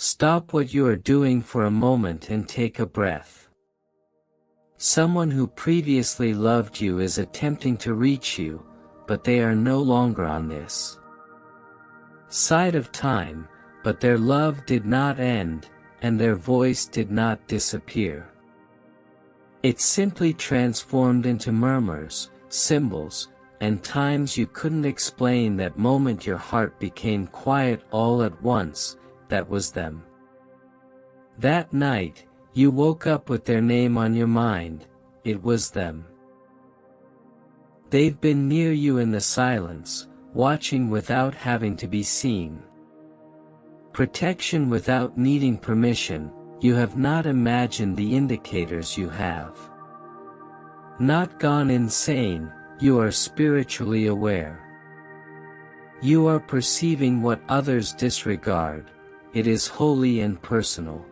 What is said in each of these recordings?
Stop what you are doing for a moment and take a breath. Someone who previously loved you is attempting to reach you, but they are no longer on this side of time, but their love did not end, and their voice did not disappear. It simply transformed into murmurs, symbols, and times you couldn't explain. That moment your heart became quiet all at once. That was them. That night, you woke up with their name on your mind. It was them. They've been near you in the silence, watching without having to be seen. Protection without needing permission. You have not imagined the indicators. You have not gone insane. You are spiritually aware. You are perceiving what others disregard. It is holy and personal.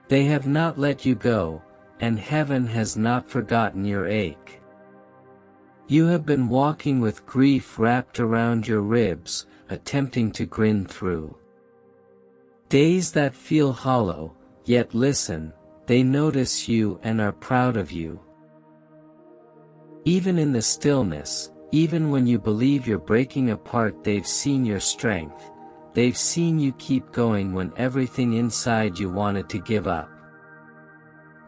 They have not let you go, and heaven has not forgotten your ache. You have been walking with grief wrapped around your ribs, attempting to grin through days that feel hollow. Yet listen, they notice you and are proud of you. Even in the stillness, even when you believe you're breaking apart, they've seen your strength. They've seen you keep going when everything inside you wanted to give up.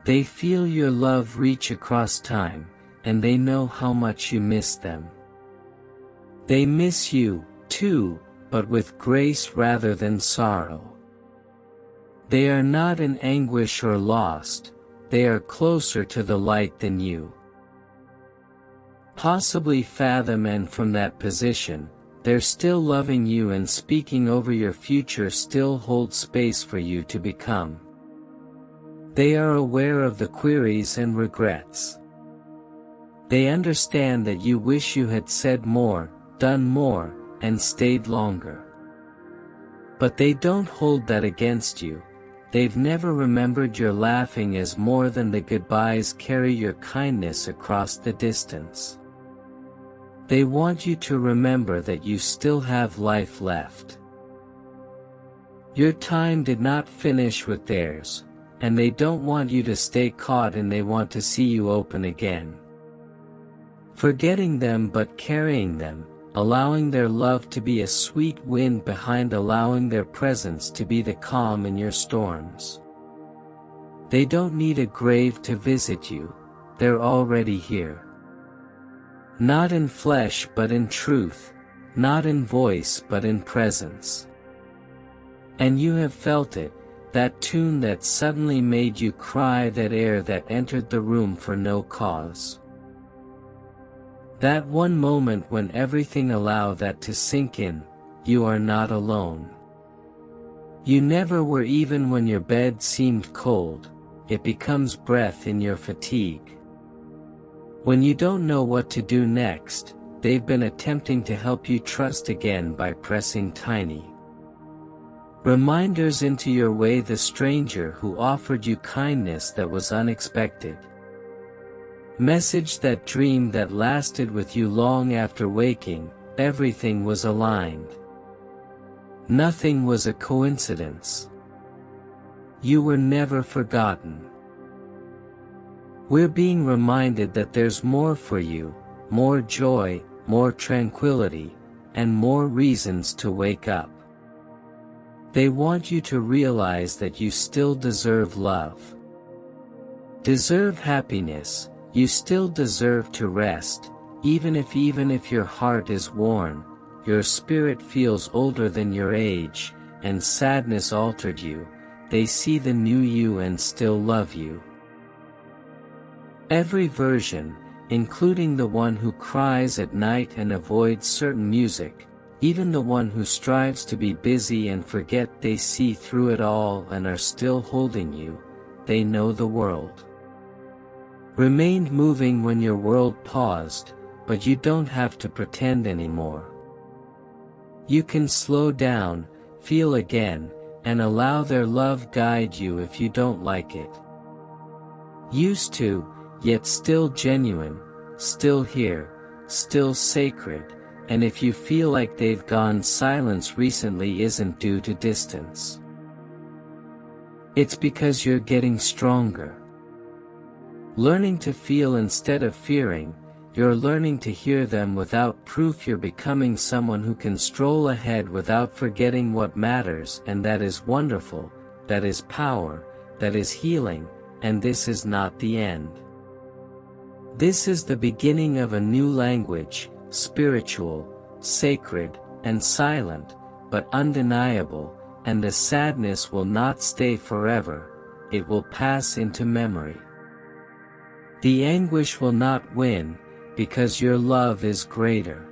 They feel your love reach across time, and they know how much you miss them. They miss you, too, but with grace rather than sorrow. They are not in anguish or lost. They are closer to the light than you possibly fathom, and from that position, they're still loving you and speaking over your future, still hold space for you to become. They are aware of the queries and regrets. They understand that you wish you had said more, done more, and stayed longer. But they don't hold that against you. They've never remembered your laughing as more than the goodbyes carry your kindness across the distance. They want you to remember that you still have life left. Your time did not finish with theirs, and they don't want you to stay caught, and they want to see you open again. Forgetting them but carrying them, allowing their love to be a sweet wind behind, allowing their presence to be the calm in your storms. They don't need a grave to visit you, they're already here. Not in flesh but in truth, not in voice but in presence. And you have felt it, that tune that suddenly made you cry, that air that entered the room for no cause. That one moment when everything allowed that to sink in. You are not alone. You never were, even when your bed seemed cold. It becomes breath in your fatigue. When you don't know what to do next, they've been attempting to help you trust again by pressing tiny reminders into your way. The stranger who offered you kindness that was unexpected. Message, that dream that lasted with you long after waking. Everything was aligned. Nothing was a coincidence. You were never forgotten. We're being reminded that there's more for you, more joy, more tranquility, and more reasons to wake up. They want you to realize that you still deserve love. Deserve happiness. You still deserve to rest, even if your heart is worn, your spirit feels older than your age, and sadness altered you. They see the new you and still love you. Every version, including the one who cries at night and avoids certain music, even the one who strives to be busy and forget, they see through it all and are still holding you. They know the world remained moving when your world paused, but you don't have to pretend anymore. You can slow down, feel again, and allow their love guide you if you don't like it. Used to, yet still genuine, still here, still sacred, and if you feel like they've gone, silence recently isn't due to distance. It's because you're getting stronger. Learning to feel instead of fearing, you're learning to hear them without proof. You're becoming someone who can stroll ahead without forgetting what matters, and that is wonderful, that is power, that is healing, and this is not the end. This is the beginning of a new language, spiritual, sacred, and silent, but undeniable, and the sadness will not stay forever, it will pass into memory. The anguish will not win, because your love is greater.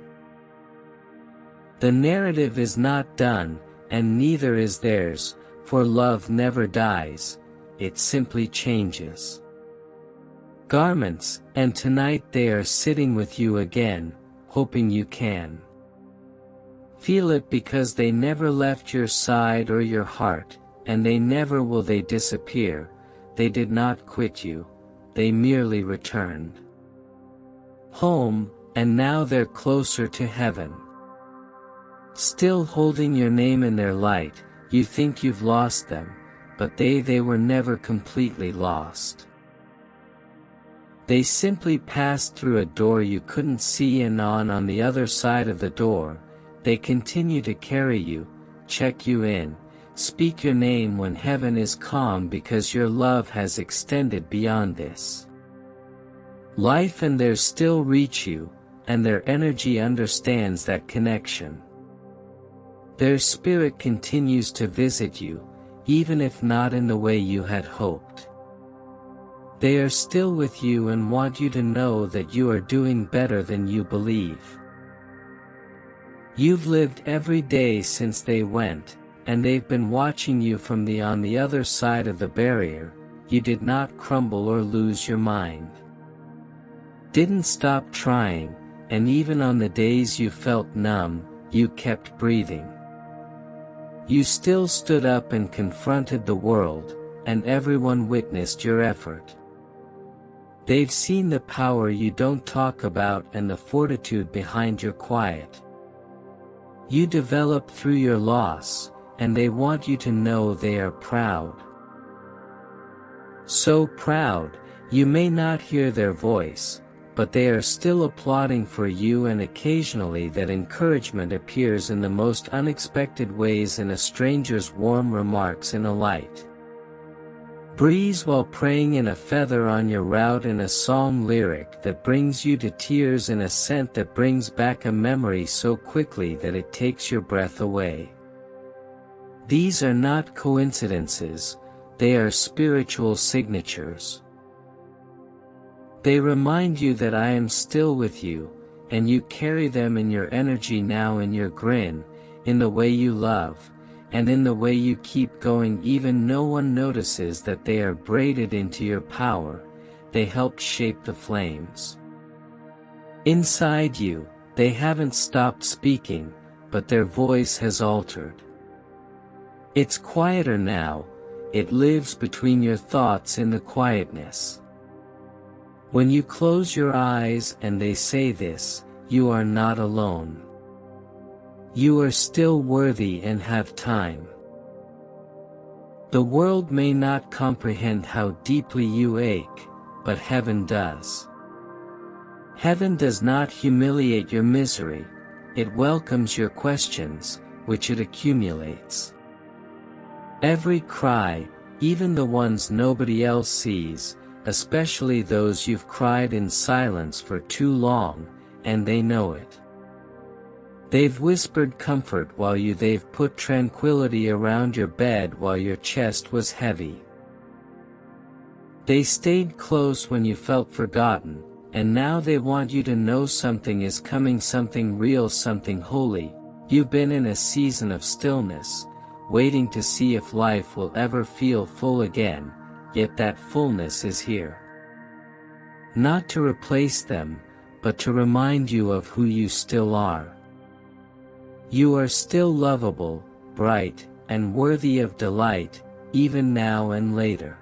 The narrative is not done, and neither is theirs, for love never dies, it simply changes garments, and tonight they are sitting with you again, hoping you can feel it, because they never left your side or your heart, and they never will. They disappear, they did not quit you, they merely returned home, and now they're closer to heaven. Still holding your name in their light, you think you've lost them, but they were never completely lost. They simply passed through a door you couldn't see, and on the other side of the door, they continue to carry you, check you in, speak your name when heaven is calm, because your love has extended beyond this life, and they still reach you, and their energy understands that connection. Their spirit continues to visit you, even if not in the way you had hoped. They are still with you and want you to know that you are doing better than you believe. You've lived every day since they went, and they've been watching you from on the other side of the barrier. You did not crumble or lose your mind. Didn't stop trying, and even on the days you felt numb, you kept breathing. You still stood up and confronted the world, and everyone witnessed your effort. They've seen the power you don't talk about and the fortitude behind your quiet. You develop through your loss, and they want you to know they are proud. So proud, you may not hear their voice, but they are still applauding for you, and occasionally that encouragement appears in the most unexpected ways, in a stranger's warm remarks, in a light breeze while praying, in a feather on your route, in a song lyric that brings you to tears, in a scent that brings back a memory so quickly that it takes your breath away. These are not coincidences, they are spiritual signatures. They remind you that I am still with you, and you carry them in your energy now, in your grin, in the way you love, and in the way you keep going. Even no one notices that they are braided into your power, they help shape the flames inside you. They haven't stopped speaking, but their voice has altered. It's quieter now, it lives between your thoughts in the quietness. When you close your eyes and they say this, you are not alone. You are still worthy and have time. The world may not comprehend how deeply you ache, but heaven does. Heaven does not humiliate your misery, it welcomes your questions, which it accumulates. Every cry, even the ones nobody else sees, especially those you've cried in silence for too long, and they know it. They've whispered comfort while they've put tranquility around your bed while your chest was heavy. They stayed close when you felt forgotten, and now they want you to know something is coming, something real, something holy. You've been in a season of stillness, waiting to see if life will ever feel full again, yet that fullness is here. Not to replace them, but to remind you of who you still are. You are still lovable, bright, and worthy of delight, even now and later.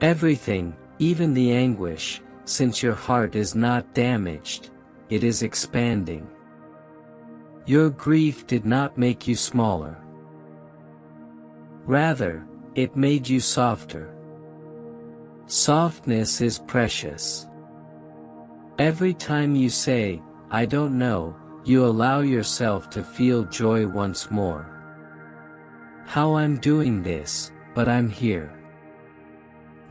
Everything, even the anguish, since your heart is not damaged, it is expanding. Your grief did not make you smaller. Rather, It made you softer. Softness is precious. Every time you say, "I don't know," you allow yourself to feel joy once more. How I'm doing this, but I'm here.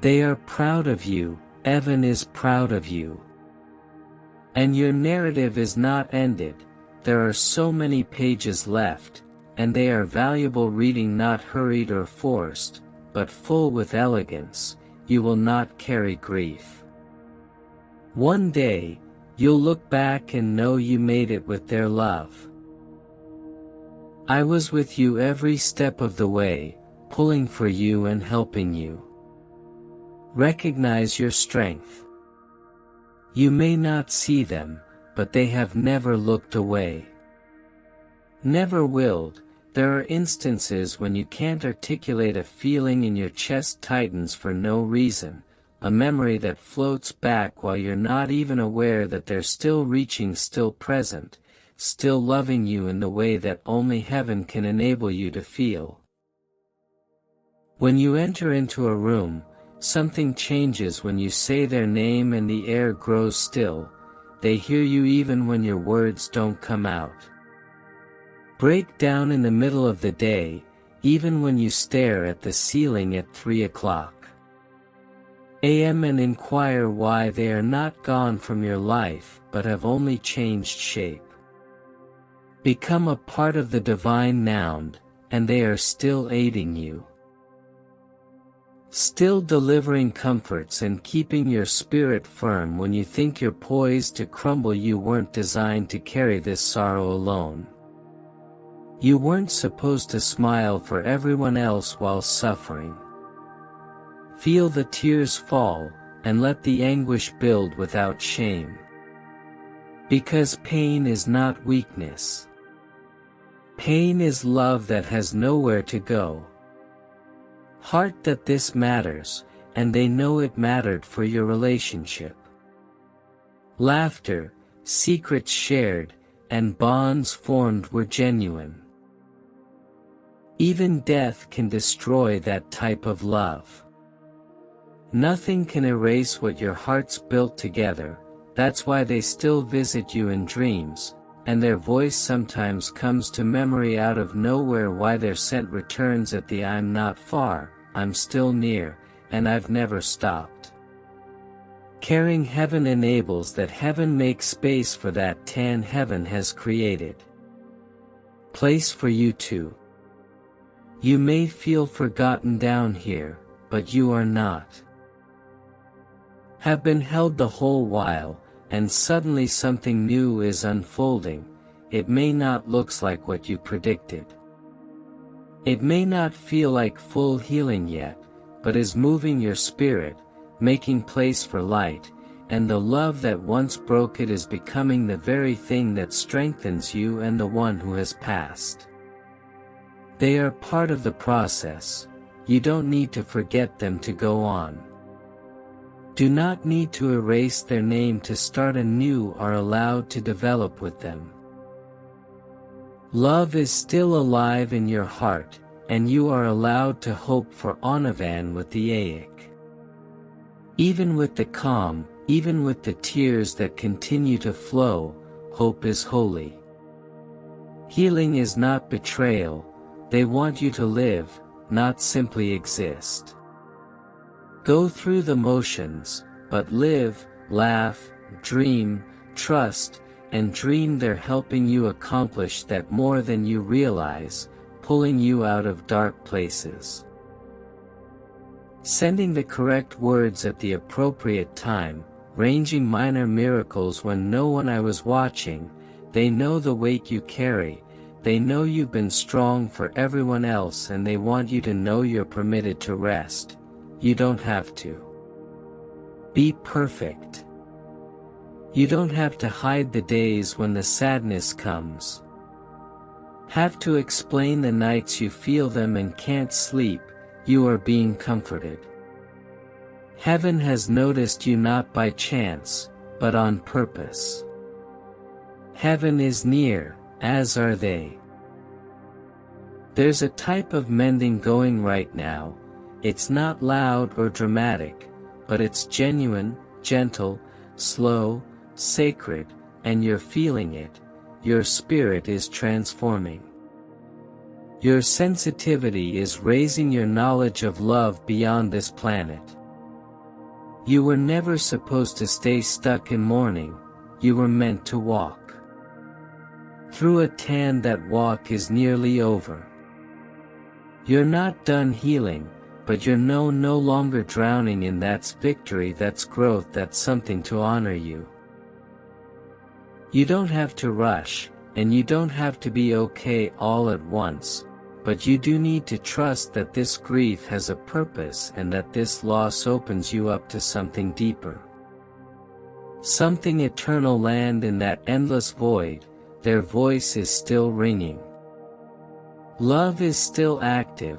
They are proud of you, Evan is proud of you. And your narrative is not ended, there are so many pages left, and they are valuable reading, not hurried or forced, but full with elegance. You will not carry grief. One day, you'll look back and know you made it with their love. I was with you every step of the way, pulling for you and helping you. Recognize your strength. You may not see them, but they have never looked away. Never willed. There are instances when you can't articulate a feeling and your chest tightens for no reason, a memory that floats back while you're not even aware that they're still reaching, still present, still loving you in the way that only heaven can enable you to feel. When you enter into a room, something changes when you say their name and the air grows still. They hear you even when your words don't come out. Break down in the middle of the day, even when you stare at the ceiling at 3 o'clock a.m. and inquire why they are not gone from your life but have only changed shape. Become a part of the divine now, and they are still aiding you. Still delivering comforts and keeping your spirit firm when you think you're poised to crumble. You weren't designed to carry this sorrow alone. You weren't supposed to smile for everyone else while suffering. Feel the tears fall, and let the anguish build without shame. Because pain is not weakness. Pain is love that has nowhere to go. Heart that this matters, and they know it mattered for your relationship. Laughter, secrets shared, and bonds formed were genuine. Even death can destroy that type of love. Nothing can erase what your hearts built together. That's why they still visit you in dreams, and their voice sometimes comes to memory out of nowhere. Why their scent returns at the "I'm not far, I'm still near, and I've never stopped." Caring heaven enables that heaven makes space for that tan heaven has created. Place for you too. You may feel forgotten down here, but you are not. Have been held the whole while, and suddenly something new is unfolding. It may not look like what you predicted. It may not feel like full healing yet, but is moving your spirit, making place for light, and the love that once broke it is becoming the very thing that strengthens you and the one who has passed. They are part of the process. You don't need to forget them to go on. Do not need to erase their name to start anew, are allowed to develop with them. Love is still alive in your heart, and you are allowed to hope for Onavan with the ache. Even with the calm, even with the tears that continue to flow, hope is holy. Healing is not betrayal. They want you to live, not simply exist. Go through the motions, but live, laugh, dream, trust, and dream. They're helping you accomplish that more than you realize, pulling you out of dark places. Sending the correct words at the appropriate time, arranging minor miracles when no one I was watching. They know the weight you carry. They know you've been strong for everyone else, and they want you to know you're permitted to rest. You don't have to be perfect. You don't have to hide the days when the sadness comes. Have to explain the nights you feel them and can't sleep. You are being comforted. Heaven has noticed you not by chance, but on purpose. Heaven is near, as are they. There's a type of mending going right now, It's not loud or dramatic, but it's genuine, gentle, slow, sacred, and you're feeling it. Your spirit is transforming. Your sensitivity is raising your knowledge of love beyond this planet. You were never supposed to stay stuck in mourning, you were meant to walk through a tan. That walk is nearly over. You're not done healing, but you're no longer drowning in. That's victory, that's growth, that's something to honor you. You don't have to rush, and you don't have to be okay all at once, but you do need to trust that this grief has a purpose and that this loss opens you up to something deeper. Something eternal. Land in that endless void, their voice is still ringing. Love is still active,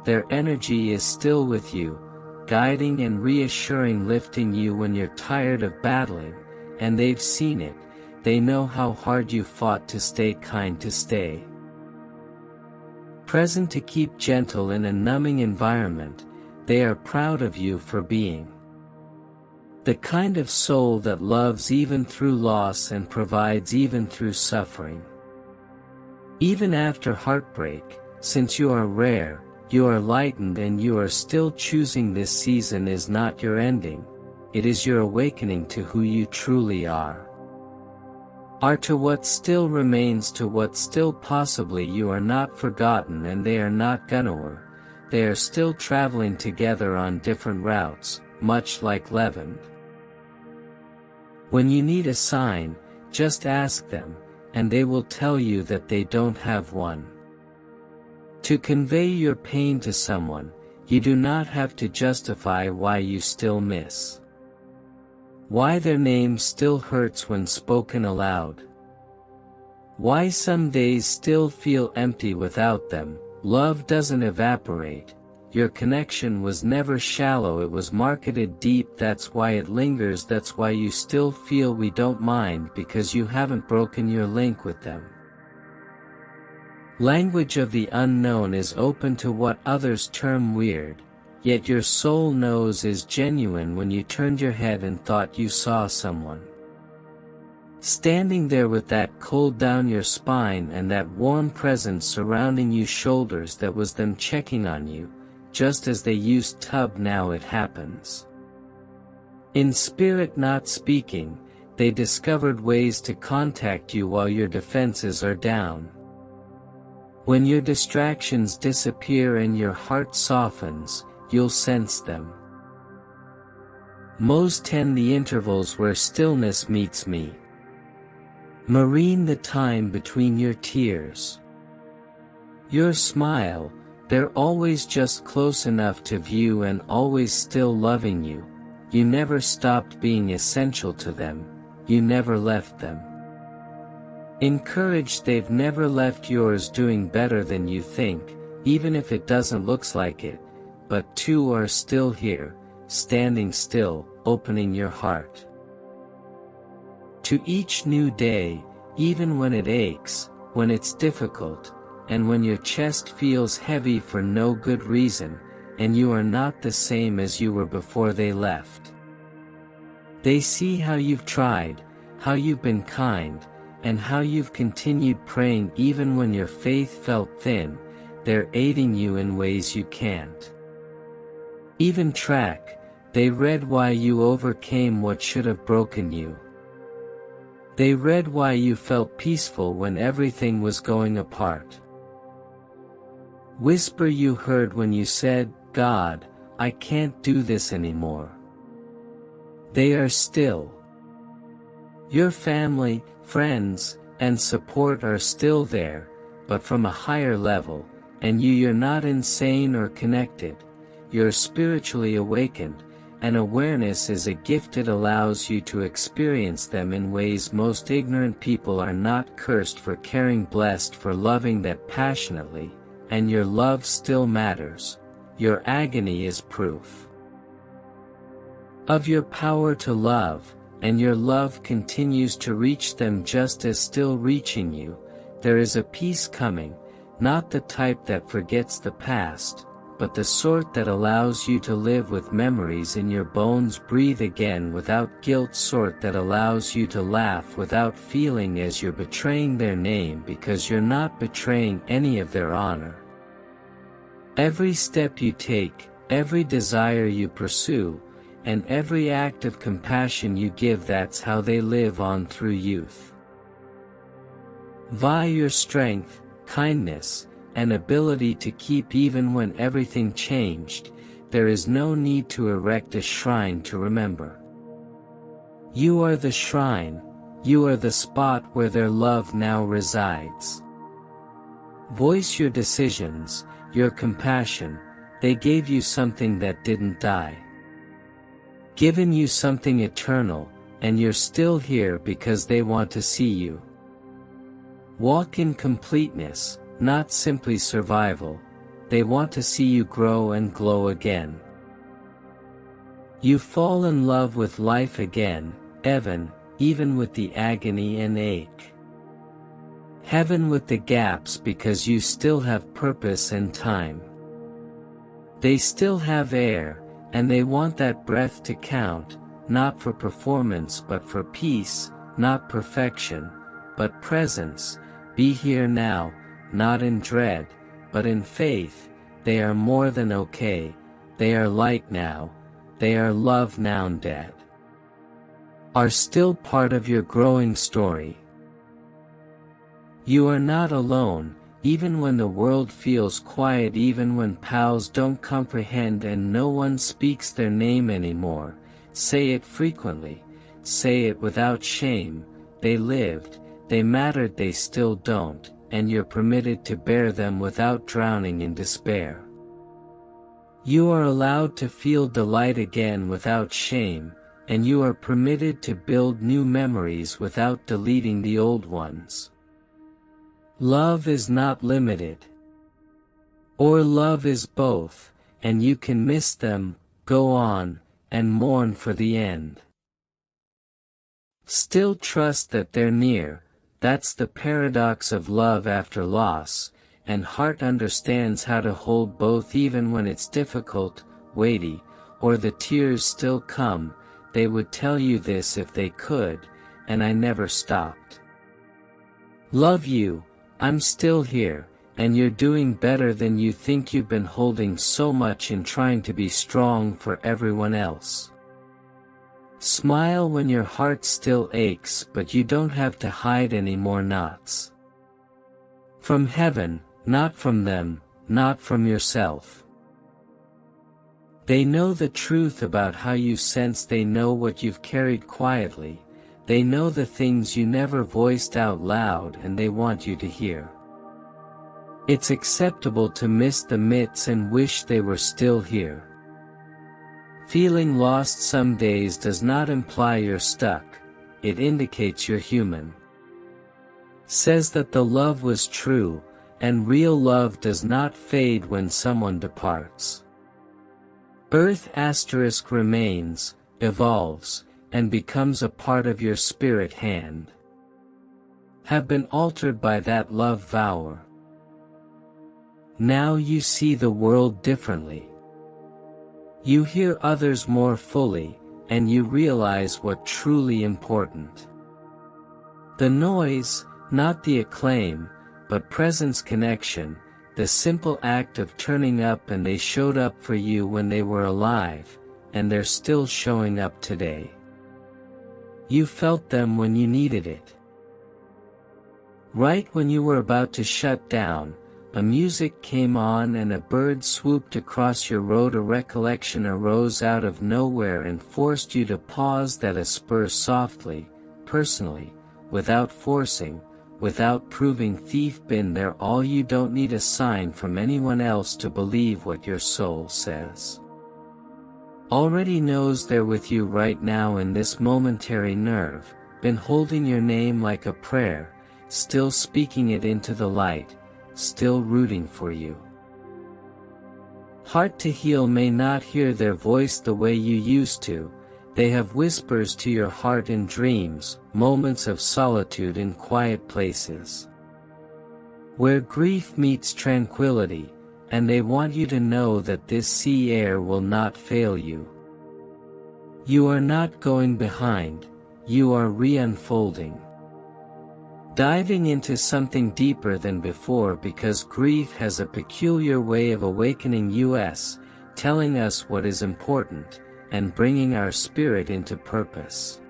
their energy is still with you, guiding and reassuring, lifting you when you're tired of battling, and they've seen it, they know how hard you fought to stay kind, to stay present, to keep gentle in a numbing environment. They are proud of you for being the kind of soul that loves even through loss and provides even through suffering. Even after heartbreak, since you are rare, you are lightened and you are still choosing. This season is not your ending, it is your awakening to who you truly are. To what still remains, to what still possibly. You are not forgotten and they are not gonna. They are still traveling together on different routes, much like leaven. When you need a sign, just ask them, and they will tell you that they don't have one. To convey your pain to someone, you do not have to justify why you still miss. Why their name still hurts when spoken aloud. Why some days still feel empty without them. Love doesn't evaporate. Your connection was never shallow, it was marketed deep. That's why it lingers, that's why you still feel we don't mind, because you haven't broken your link with them. Language of the unknown is open to what others term weird, yet your soul knows is genuine when you turned your head and thought you saw someone standing there with that cold down your spine and that warm presence surrounding you. Shoulders, that was them checking on you, just as they used to. Now it happens in spirit, not speaking. They discovered ways to contact you while your defenses are down. When your distractions disappear and your heart softens, you'll sense them. Most 10 the intervals where stillness meets me. Marine, the time between your tears. Your smile, they're always just close enough to view and always still loving you. You never stopped being essential to them, you never left them. Encouraged, they've never left yours, doing better than you think, even if it doesn't look like it, but two are still here, standing still, opening your heart to each new day, even when it aches, when it's difficult, and when your chest feels heavy for no good reason, and you are not the same as you were before they left. They see how you've tried, how you've been kind, and how you've continued praying even when your faith felt thin. They're aiding you in ways you can't even track. They read why you overcame what should have broken you. They read why you felt peaceful when everything was going apart. Whisper you heard when you said, "God, I can't do this anymore." They are still. Your family, friends, and support are still there, but from a higher level, and you're not insane or connected, you're spiritually awakened, and awareness is a gift. It allows you to experience them in ways most ignorant people are. Not cursed for caring, blessed for loving that passionately, and your love still matters. Your agony is proof of your power to love, and your love continues to reach them just as still reaching you. There is a peace coming, not the type that forgets the past, but the sort that allows you to live with memories in your bones, breathe again without guilt, sort that allows you to laugh without feeling as you're betraying their name, because you're not betraying any of their honor. Every step you take, every desire you pursue, and every act of compassion you give, that's how they live on through youth. Via your strength, kindness, and ability to keep even when everything changed, there is no need to erect a shrine to remember. You are the shrine, you are the spot where their love now resides. Voice your decisions, your compassion. They gave you something that didn't die. Given you something eternal, and you're still here because they want to see you. Walk in completeness, not simply survival. They want to see you grow and glow again. You fall in love with life again, even with the agony and ache. Heaven with the gaps, because you still have purpose and time. They still have air, and they want that breath to count, not for performance but for peace, not perfection, but presence. Be here now, not in dread, but in faith. They are more than okay, they are light now, they are love now dead. Are still part of your growing story. You are not alone, even when the world feels quiet, even when pals don't comprehend and no one speaks their name anymore. Say it frequently, say it without shame. They lived, they mattered, they still don't, and you're permitted to bear them without drowning in despair. You are allowed to feel delight again without shame, and you are permitted to build new memories without deleting the old ones. Love is not limited. Or love is both, and you can miss them, go on, and mourn for the end. Still trust that they're near. That's the paradox of love after loss, and heart understands how to hold both even when it's difficult, weighty, or the tears still come. They would tell you this if they could, and I never stopped. Love you, I'm still here, and you're doing better than you think. You've been holding so much in trying to be strong for everyone else. Smile when your heart still aches, but you don't have to hide any more knots. From heaven, not from them, not from yourself. They know the truth about how you sense, they know what you've carried quietly, they know the things you never voiced out loud, and they want you to hear. It's acceptable to miss the mitts and wish they were still here. Feeling lost some days does not imply you're stuck, it indicates you're human. Says that the love was true, and real love does not fade when someone departs. Earth * remains, evolves, and becomes a part of your spirit hand. Have been altered by that love vow. Now you see the world differently. You hear others more fully, and you realize what truly important. The noise, not the acclaim, but presence, connection, the simple act of turning up, and they showed up for you when they were alive, and they're still showing up today. You felt them when you needed it. Right when you were about to shut down, a music came on and a bird swooped across your road. A recollection arose out of nowhere and forced you to pause. That a spur softly, personally, without forcing, without proving. Thief, been there all. You don't need a sign from anyone else to believe what your soul says. Already knows they're with you right now in this momentary nerve. Been holding your name like a prayer, still speaking it into the light, still rooting for you. Heart to heal may not hear their voice the way you used to. They have whispers to your heart in dreams, moments of solitude in quiet places. Where grief meets tranquility, and they want you to know that this sea air will not fail you. You are not going behind, you are re-unfolding. Diving into something deeper than before, because grief has a peculiar way of awakening us, telling us what is important, and bringing our spirit into purpose.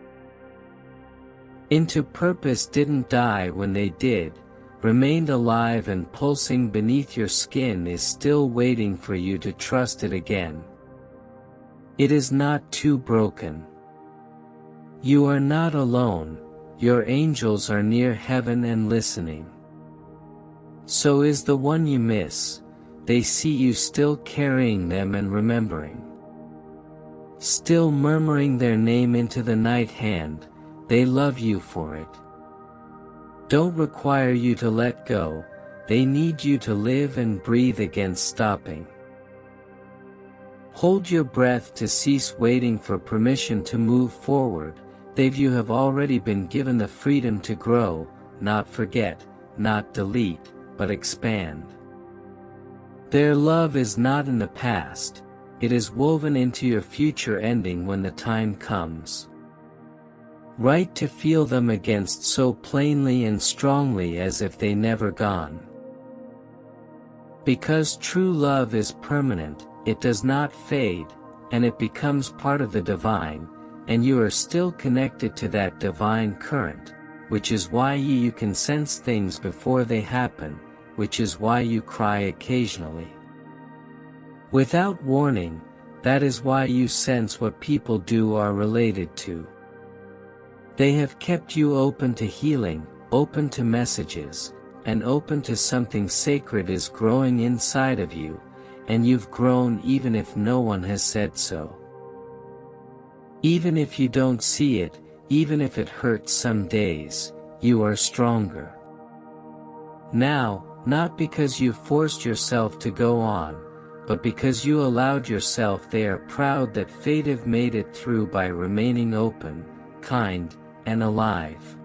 Into purpose didn't die when they did, remained alive and pulsing beneath your skin, is still waiting for you to trust it again. It is not too broken. You are not alone, your angels are near heaven and listening. So is the one you miss, they see you still carrying them and remembering. Still murmuring their name into the night hand, they love you for it. Don't require you to let go, they need you to live and breathe against stopping. Hold your breath to cease waiting for permission to move forward, you have already been given the freedom to grow, not forget, not delete, but expand. Their love is not in the past, it is woven into your future ending when the time comes. Right to feel them against so plainly and strongly as if they never gone. Because true love is permanent, it does not fade, and it becomes part of the divine, and you are still connected to that divine current, which is why you can sense things before they happen, which is why you cry occasionally. Without warning, that is why you sense what people do are related to. They have kept you open to healing, open to messages, and open to something sacred is growing inside of you, and you've grown even if no one has said so. Even if you don't see it, even if it hurts some days, you are stronger. Now, not because you forced yourself to go on, but because you allowed yourself. They are proud that fate have made it through by remaining open, kind, and alive.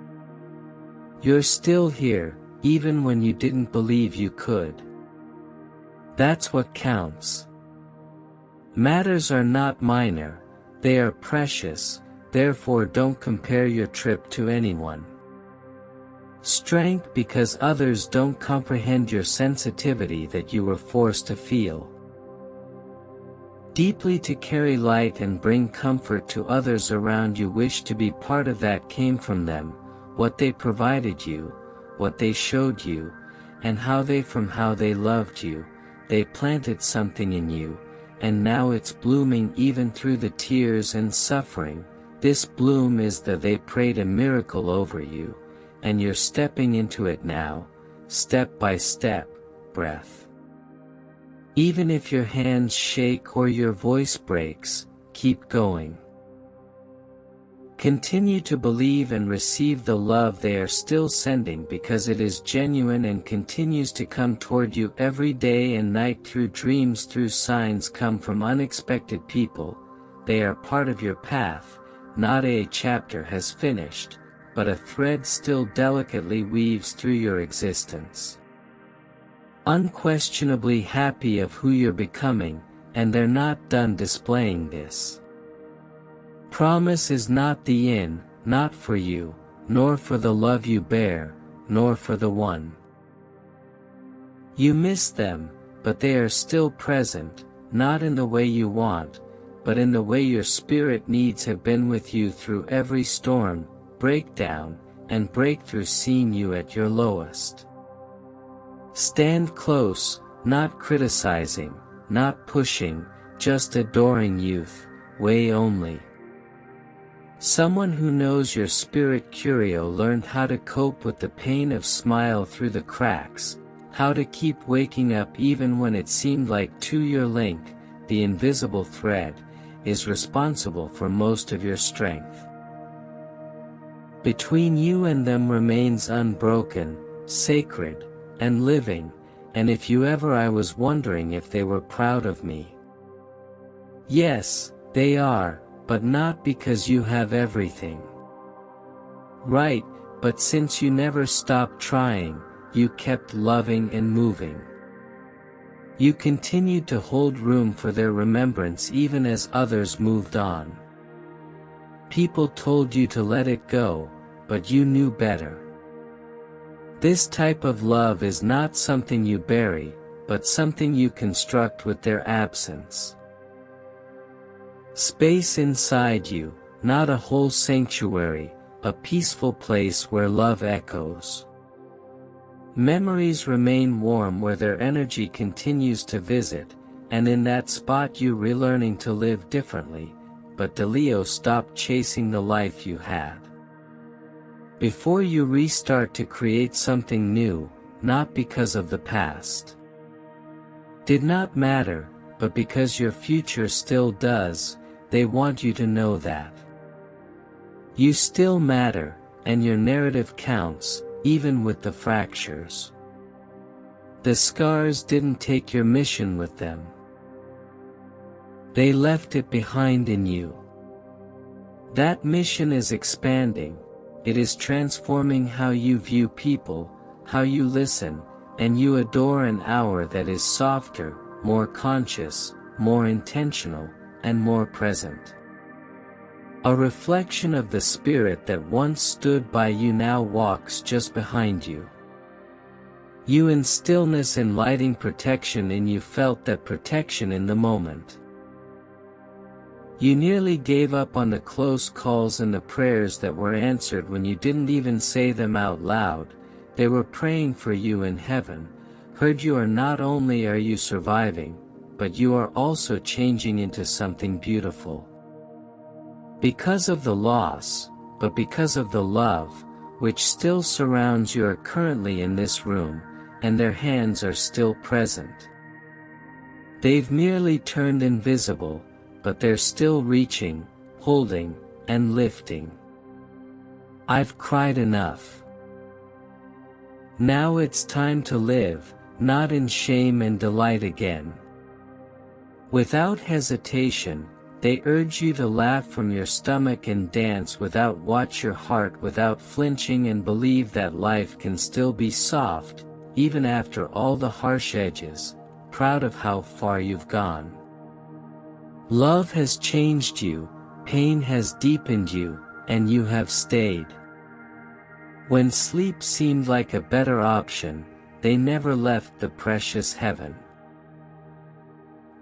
You're still here, even when you didn't believe you could. That's what counts. Matters are not minor, they are precious, therefore don't compare your trip to anyone. Strength because others don't comprehend your sensitivity that you were forced to feel. Deeply to carry light and bring comfort to others around you. Wish to be part of that came from them, what they provided you, what they showed you, and how they loved you, they planted something in you, and now it's blooming even through the tears and suffering. This bloom is they prayed a miracle over you, and you're stepping into it now, step by step, breath. Even if your hands shake or your voice breaks, keep going. Continue to believe and receive the love they are still sending, because it is genuine and continues to come toward you every day and night through dreams, through signs come from unexpected people. They are part of your path, not a chapter has finished, but a thread still delicately weaves through your existence. Unquestionably happy of who you're becoming, and they're not done displaying this. Promise is not the end, not for you, nor for the love you bear, nor for the one. You miss them, but they are still present, not in the way you want, but in the way your spirit needs have been with you through every storm, breakdown, and breakthrough, seeing you at your lowest. Stand close, not criticizing, not pushing, just adoring youth, way only. Someone who knows your spirit. Curio learned how to cope with the pain of smile through the cracks, how to keep waking up even when it seemed like your link, the invisible thread, is responsible for most of your strength. Between you and them remains unbroken, sacred, and living, and if you ever I was wondering if they were proud of me. Yes, they are, but not because you have everything. Right, but since you never stopped trying, you kept loving and moving. You continued to hold room for their remembrance even as others moved on. People told you to let it go, but you knew better. This type of love is not something you bury, but something you construct with their absence. Space inside you, not a whole sanctuary, a peaceful place where love echoes. Memories remain warm where their energy continues to visit, and in that spot you relearning to live differently, but DeLeo stopped chasing the life you had. Before you restart to create something new, not because of the past. Did not matter, but because your future still does, they want you to know that. You still matter, and your narrative counts, even with the fractures. The scars didn't take your mission with them. They left it behind in you. That mission is expanding. It is transforming how you view people, how you listen, and you adore an hour that is softer, more conscious, more intentional, and more present. A reflection of the spirit that once stood by you now walks just behind you. You in stillness and lighting protection, and you felt that protection in the moment. You nearly gave up on the close calls and the prayers that were answered when you didn't even say them out loud. They were praying for you in heaven, heard you. Not only are you surviving, but you are also changing into something beautiful. Because of the loss, but because of the love, which still surrounds you, are currently in this room, and their hands are still present. They've merely turned invisible, but they're still reaching, holding, and lifting. I've cried enough. Now it's time to live, not in shame and delight again. Without hesitation, they urge you to laugh from your stomach and dance without watch your heart without flinching, and believe that life can still be soft, even after all the harsh edges, proud of how far you've gone. Love has changed you, pain has deepened you, and you have stayed. When sleep seemed like a better option, they never left the precious heaven.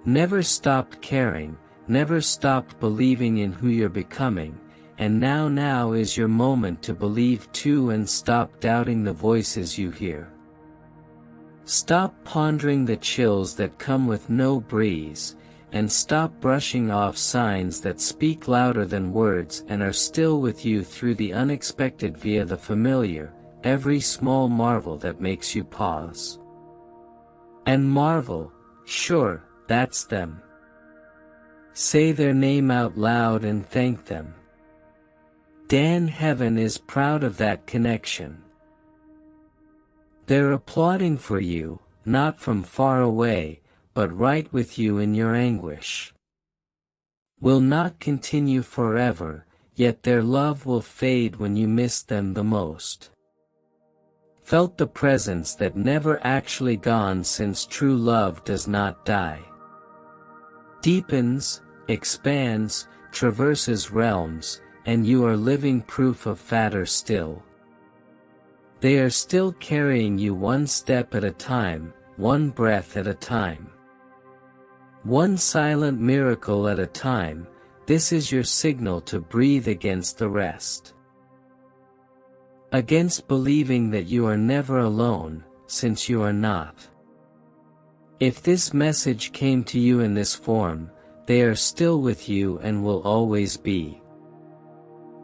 Never stopped caring, never stopped believing in who you're becoming, and now is your moment to believe too, and stop doubting the voices you hear. Stop pondering the chills that come with no breeze, and stop brushing off signs that speak louder than words and are still with you through the unexpected via the familiar, every small marvel that makes you pause. And marvel, sure, that's them. Say their name out loud and thank them. Dan Heaven is proud of that connection. They're applauding for you, not from far away, but right with you in your anguish. Will not continue forever, yet their love will fade when you miss them the most. Felt the presence that never actually gone, since true love does not die. Deepens, expands, traverses realms, and you are living proof of fatter still. They are still carrying you one step at a time, one breath at a time. One silent miracle at a time. This is your signal to breathe against the rest. Against believing that you are never alone, since you are not. If this message came to you in this form, they are still with you and will always be.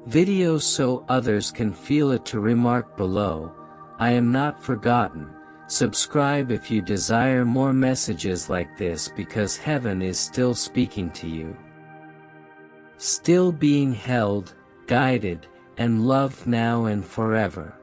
Video so others can feel it. To remark below, I am not forgotten. Subscribe if you desire more messages like this, because heaven is still speaking to you. Still being held, guided, and loved now and forever.